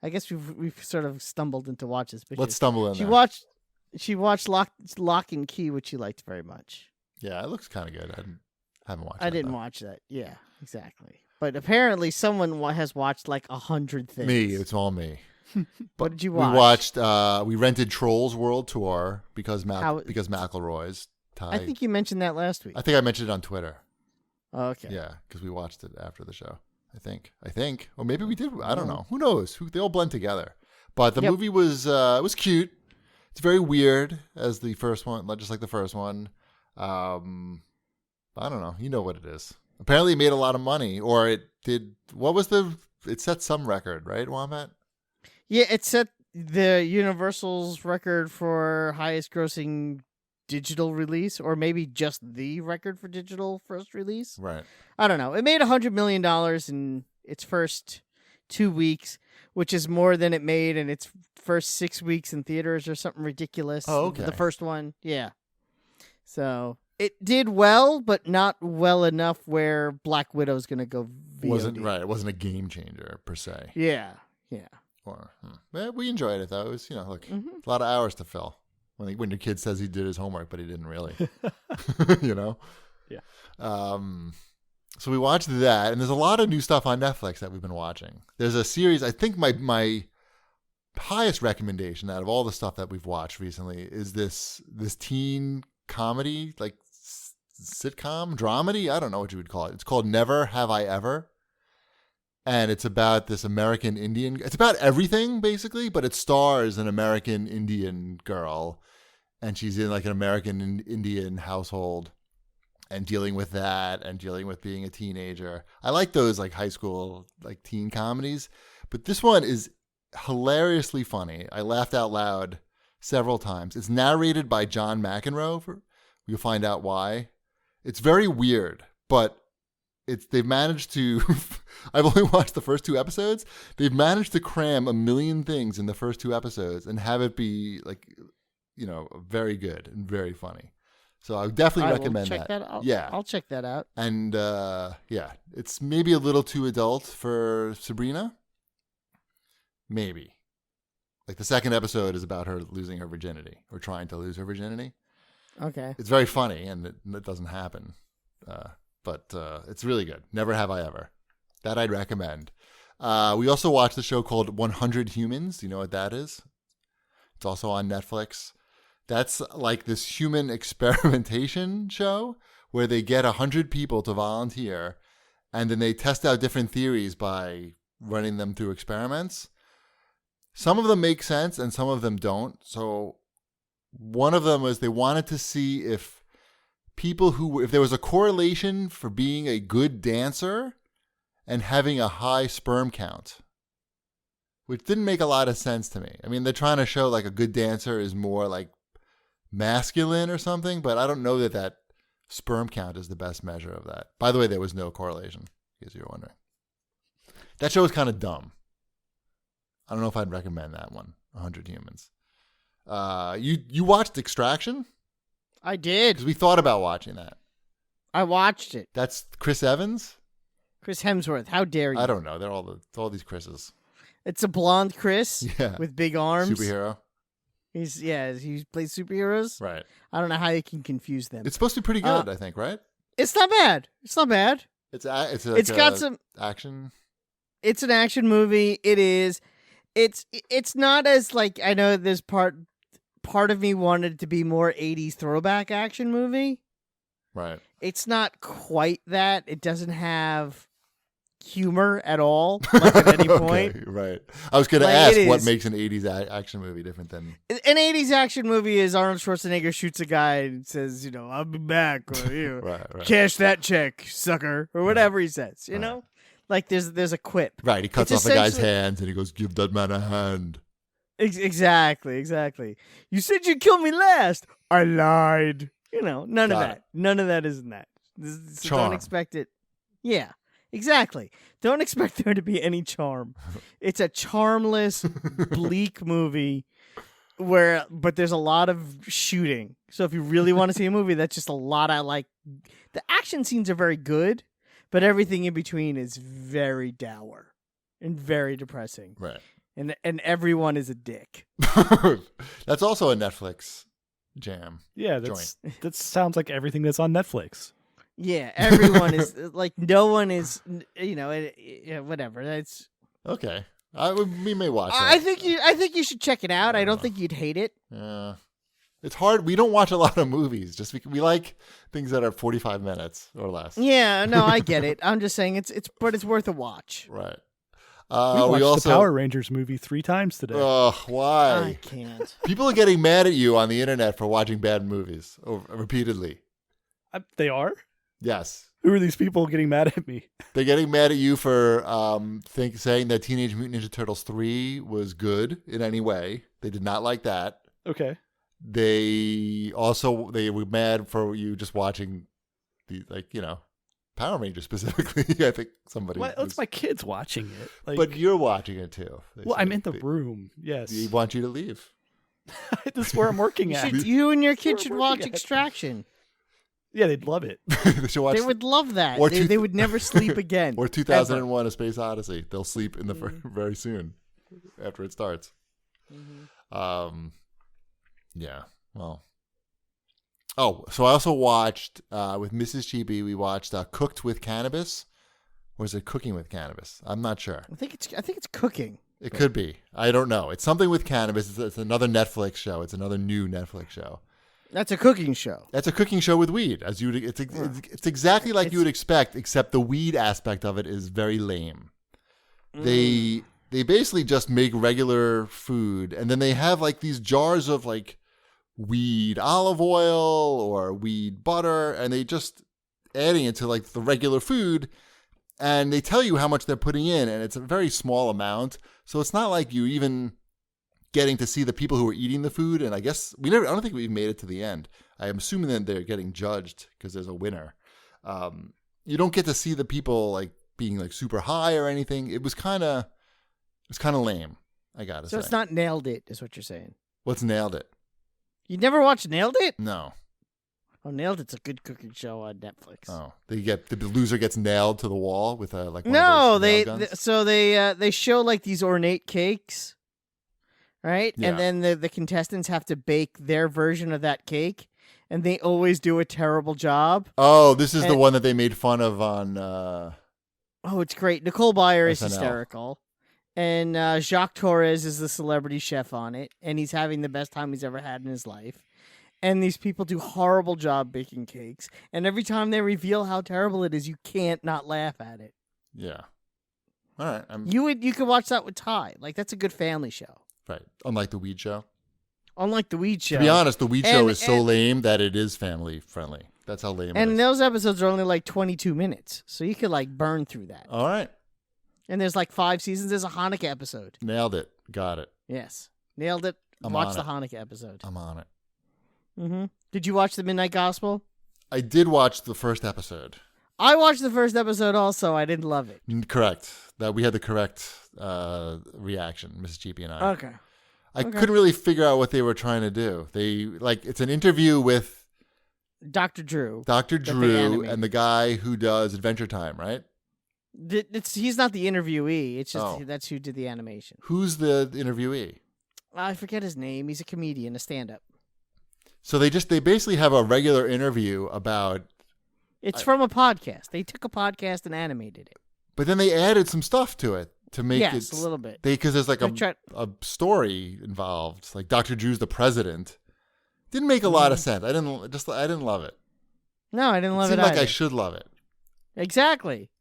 I guess we've sort of stumbled into watches. But Let's stumble in. She watched Lock and Key, which she liked very much. Yeah, it looks kind of good. I haven't watched. I didn't watch that. Yeah, exactly. But apparently, someone has watched like 100 things. Me, it's all me. What did you watch? We watched. We rented Trolls World Tour because McElroy's. I think you mentioned that last week. I think I mentioned it on Twitter. Oh, okay. Yeah, because we watched it after the show. I think, or maybe we did. I don't know. Who knows? They all blend together. But the movie was cute. It's very weird as the first one, just like the first one. I don't know. You know what it is. Apparently, it made a lot of money, or it did. It set some record, right, Wombat? Yeah, it set the Universal's record for highest grossing digital release, or maybe just the record for digital first release. Right. I don't know. It made $100 million in its first 2 weeks, which is more than it made in its first 6 weeks in theaters or something ridiculous. Oh, okay. The first one. Yeah. So it did well, but not well enough where Black Widow's going to go VOD. It wasn't a game changer per se. Yeah. We enjoyed it though. It was, a lot of hours to fill when your kid says he did his homework, but he didn't really. Yeah. So we watched that, and there's a lot of new stuff on Netflix that we've been watching. There's a series. I think my highest recommendation out of all the stuff that we've watched recently is this teen comedy, like sitcom, dramedy. I don't know what you would call it. It's called Never Have I Ever. And it's about this American Indian. It's about everything, basically, but it stars an American Indian girl. And she's in like an American Indian household and dealing with that and dealing with being a teenager. I like those like high school, like teen comedies. But this one is hilariously funny. I laughed out loud several times. It's narrated by John McEnroe. You'll find out why. It's very weird, but they've managed to I've only watched the first 2 episodes. They've managed to cram a million things in the first 2 episodes and have it be like, very good and very funny. So I would definitely recommend that. I'll check that out. And it's maybe a little too adult for Sabrina. Maybe. Like the second episode is about her losing her virginity or trying to lose her virginity. Okay. It's very funny and it doesn't happen. But it's really good. Never Have I Ever. That I'd recommend. We also watched the show called 100 Humans. Do you know what that is? It's also on Netflix. That's like this human experimentation show where they get 100 people to volunteer and then they test out different theories by running them through experiments. Some of them make sense and some of them don't. So one of them was they wanted to see if there was a correlation for being a good dancer and having a high sperm count, which didn't make a lot of sense to me. I mean, they're trying to show like a good dancer is more like masculine or something, but I don't know that sperm count is the best measure of that. By the way, there was no correlation, in case you were wondering. That show was kind of dumb. I don't know if I'd recommend that one, 100 Humans. You watched Extraction? I did. Because we thought about watching that. I watched it. That's Chris Evans? Chris Hemsworth. How dare you? I don't know. They're all these Chris's. It's a blonde Chris with big arms. Superhero. He plays superheroes. Right. I don't know how you can confuse them. It's supposed to be pretty good, I think, right? It's not bad. It's got some action. It's an action movie. It is. It's not as like, I know there's part of me wanted it to be more 80s throwback action movie. Right. It's not quite that. It doesn't have humor at all, like at any point. Okay, right. I was going to ask what makes an 80s action movie different than... An 80s action movie is Arnold Schwarzenegger shoots a guy and says, I'll be back, or right. Cash that check, sucker, or whatever he says, you know? Like there's a quip. Right, he cuts off a guy's hands and he goes, give that man a hand. Exactly. You said you'd kill me last. I lied. None of that. None of that is in that. So don't expect it. Yeah. Exactly. Don't expect there to be any charm. It's a charmless, bleak movie but there's a lot of shooting. So if you really want to see a movie, that's just a lot of the action scenes are very good, but everything in between is very dour and very depressing. Right. and everyone is a dick. That's also a Netflix jam. Yeah, that sounds like everything that's on Netflix. Yeah, everyone is like, no one is, whatever. That's okay. We may watch that. I think you should check it out. I don't think you'd hate it. Yeah, it's hard. We don't watch a lot of movies. Just we like things that are 45 minutes or less. Yeah, no, I get it. I'm just saying but it's worth a watch. Right. We watched the Power Rangers movie 3 times today. Why? I can't. People are getting mad at you on the internet for watching bad movies repeatedly. They are? Yes. Who are these people getting mad at me? They're getting mad at you for saying that Teenage Mutant Ninja Turtles 3 was good in any way. They did not like that. Okay. They were mad for you just watching Power Rangers specifically. I think somebody. Well, it's my kids watching it. But you're watching it too. Well, I'm in the room. Yes. They want you to leave. This is where I'm working at. You and your kid should watch Extraction. Yeah, they'd love it. They would love that. They would never sleep again. Or 2001: A Space Odyssey. They'll sleep in the very soon after it starts. Mm-hmm. Yeah. Well. Oh, so I also watched with Mrs. Chibi. We watched Cooked with Cannabis, or is it Cooking with Cannabis? I'm not sure. I think it's cooking. It could be. I don't know. It's something with cannabis. It's another Netflix show. It's another new Netflix show. That's a cooking show. That's a cooking show with weed. It's exactly like you would expect, except the weed aspect of it is very lame. They basically just make regular food, and then they have like these jars of like weed olive oil or weed butter, and they just adding it to like the regular food, and they tell you how much they're putting in, and it's a very small amount. So it's not like you even getting to see the people who are eating the food. And I guess I don't think we've made it to the end. I am assuming that they're getting judged because there's a winner. You don't get to see the people like being like super high or anything. It was kind of lame. I gotta say. So it's not Nailed It, is what you're saying. What's Nailed It? You never watched Nailed It? No. Oh, Nailed It's a good cooking show on Netflix. Oh, the loser gets nailed to the wall with a like. No, they show like these ornate cakes, right? Yeah. And then the contestants have to bake their version of that cake, and they always do a terrible job. Oh, this is the one that they made fun of on. Oh, it's great. Nicole Byer is SNL. hysterical. And Jacques Torres is the celebrity chef on it, and he's having the best time he's ever had in his life. And these people do horrible job baking cakes, and every time they reveal how terrible it is, you can't not laugh at it. Yeah. All right. You could watch that with Ty. Like, that's a good family show. Right. Unlike the Weed Show. Unlike the Weed Show. To be honest, the Weed Show is so lame that it is family friendly. That's how lame it is. And those episodes are only like 22 minutes, so you could like burn through that. All right. And there's like 5 seasons. There's a Hanukkah episode. Nailed it. Got it. Yes. Nailed it. Watch the Hanukkah episode. I'm on it. Mm-hmm. Did you watch the Midnight Gospel? I did watch the first episode. I watched the first episode also. I didn't love it. Correct. That we had the correct reaction, Mrs. Cheapy and I. Okay. I couldn't really figure out what they were trying to do. It's an interview with Dr. Drew. Dr. Drew and the guy who does Adventure Time, right? He's not the interviewee. It's just that's who did the animation. Who's the interviewee? I forget his name. He's a comedian, a stand-up. So they basically have a regular interview about. It's from a podcast. They took a podcast and animated it. But then they added some stuff to it to make it a little bit. Because there's like a story involved. Like Dr. Drew's the president. Didn't make a lot of sense. I didn't love it. No, I didn't love it. Seemed like I should love it. Exactly.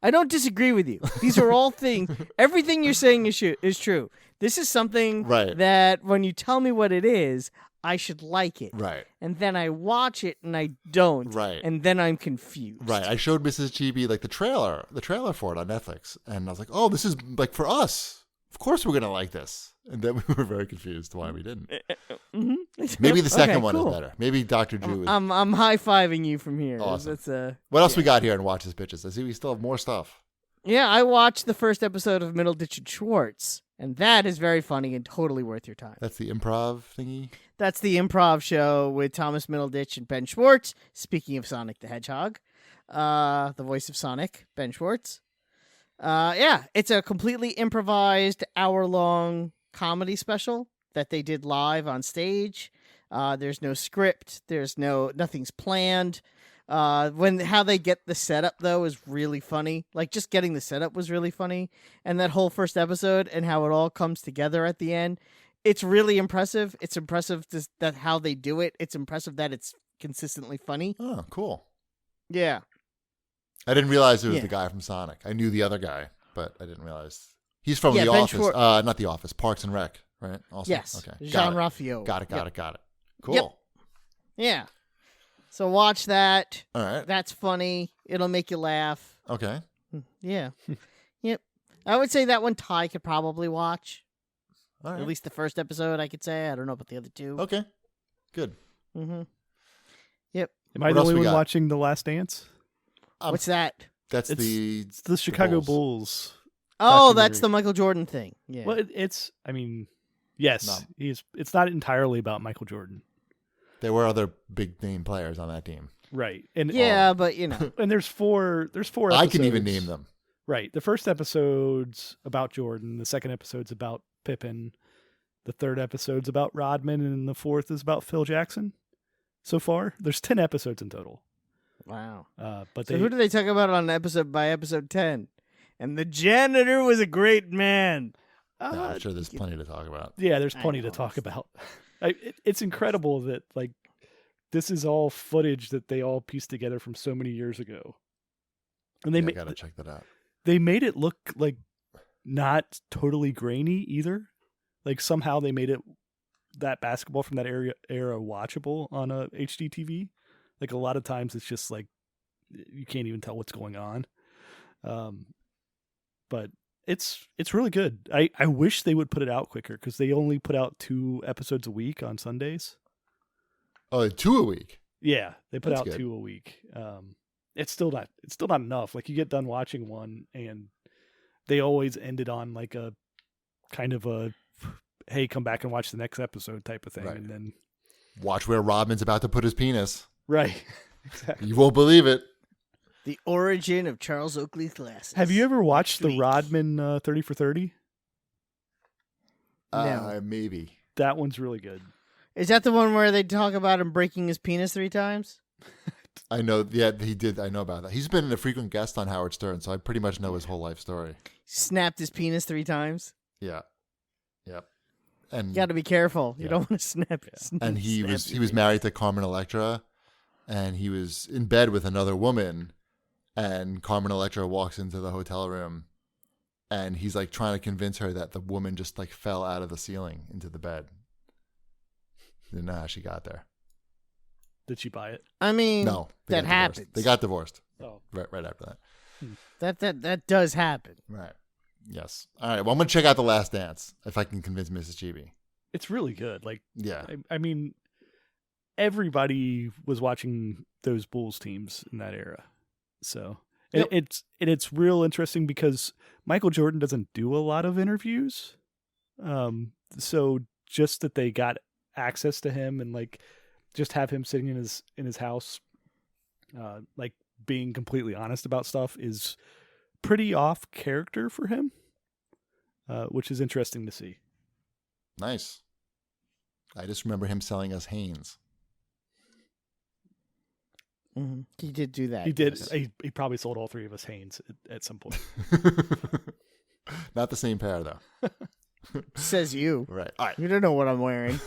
I don't disagree with you. These are all things. Everything you're saying is true. This is something that when you tell me what it is, I should like it. Right. And then I watch it and I don't. Right. And then I'm confused. Right. I showed Mrs. Chibi like the trailer for it on Netflix. And I was like, oh, this is like for us. Of course we're going to like this. And then we were very confused why we didn't. Mm-hmm. Maybe the second one is better. Maybe Dr. Drew is. I'm high-fiving you from here. Awesome. What else we got here in Watch This Bitches? I see we still have more stuff. Yeah, I watched the first episode of Middleditch and Schwartz. And that is very funny and totally worth your time. That's the improv thingy? That's the improv show with Thomas Middleditch and Ben Schwartz. Speaking of Sonic the Hedgehog, the voice of Sonic, Ben Schwartz. Yeah, it's a completely improvised hour-long comedy special that they did live on stage. There's no script. Nothing's planned. How they get the setup though is really funny. Like just getting the setup was really funny, and that whole first episode and how it all comes together at the end. It's really impressive. It's impressive that how they do it. It's impressive that it's consistently funny. Oh, cool. Yeah. I didn't realize it was the guy from Sonic. I knew the other guy, but I didn't realize he's from The Office. Not The Office, Parks and Rec, right? Also, yes. Okay. Jean Ralphio. Got it. Cool. Yep. Yeah. So watch that. All right. That's funny. It'll make you laugh. Okay. Yeah. Yep. I would say that one Ty could probably watch. All right. At least the first episode, I could say. I don't know about the other two. Okay. Good. Mm-hmm. Yep. Am I the only one watching The Last Dance? What's that? It's the Chicago Bulls. Oh, that's the Michael Jordan thing. Yeah. Well, yes, it's not entirely about Michael Jordan. There were other big name players on that team. Right. And but and there's four episodes. I can even name them. Right. The first episode's about Jordan, the second episode's about Pippen, the third episode's about Rodman, and the fourth is about Phil Jackson. So far, there's 10 episodes in total. Wow. But who do they talk about on episode 10? And the janitor was a great man. I'm sure there's plenty to talk about. Yeah, there's plenty to talk about. It's incredible that this is all footage that they all pieced together from so many years ago. And I gotta check that out. They made it look like not totally grainy either. Like somehow they made that basketball from that era watchable on a HD TV. Like a lot of times it's just like you can't even tell what's going on. But it's really good. I wish they would put it out quicker because they only put out 2 episodes a week on Sundays. Oh, 2 a week? Yeah, they put That's out good. 2 a week. It's still not enough. Like you get done watching one and they always ended on like a kind of a hey, come back and watch the next episode type of thing. Right. And then watch where Rodman's about to put his penis. Right. Exactly. You won't believe it. The origin of Charles Oakley's glasses. Have you ever watched the Rodman 30 for 30? No. Maybe. That one's really good. Is that the one where they talk about him breaking his penis 3 times? I know. Yeah, he did. I know about that. He's been a frequent guest on Howard Stern, so I pretty much know his whole life story. Snapped his penis 3 times? Yeah. Yep. And you got to be careful. You don't want to snap it. And he was married to Carmen Electra, and he was in bed with another woman, and Carmen Electra walks into the hotel room, and he's like trying to convince her that the woman just like fell out of the ceiling into the bed. Didn't know how she got there. Did she buy it? I mean, no, that happens. They got divorced. Oh, right after that. That does happen. Right. Yes. All right. Well, I'm gonna check out The Last Dance if I can convince Mrs. Chibi. It's really good. Like, yeah. I mean, everybody was watching those Bulls teams in that era, so it's real interesting because Michael Jordan doesn't do a lot of interviews, so just that they got access to him and like just have him sitting in his house, like being completely honest about stuff is pretty off character for him, which is interesting to see. Nice. I just remember him selling us Hanes. Mm-hmm. He did do that. He did. He probably sold all 3 of us Hanes at some point. Not the same pair, though. Says you. Right. All right. You don't know what I'm wearing.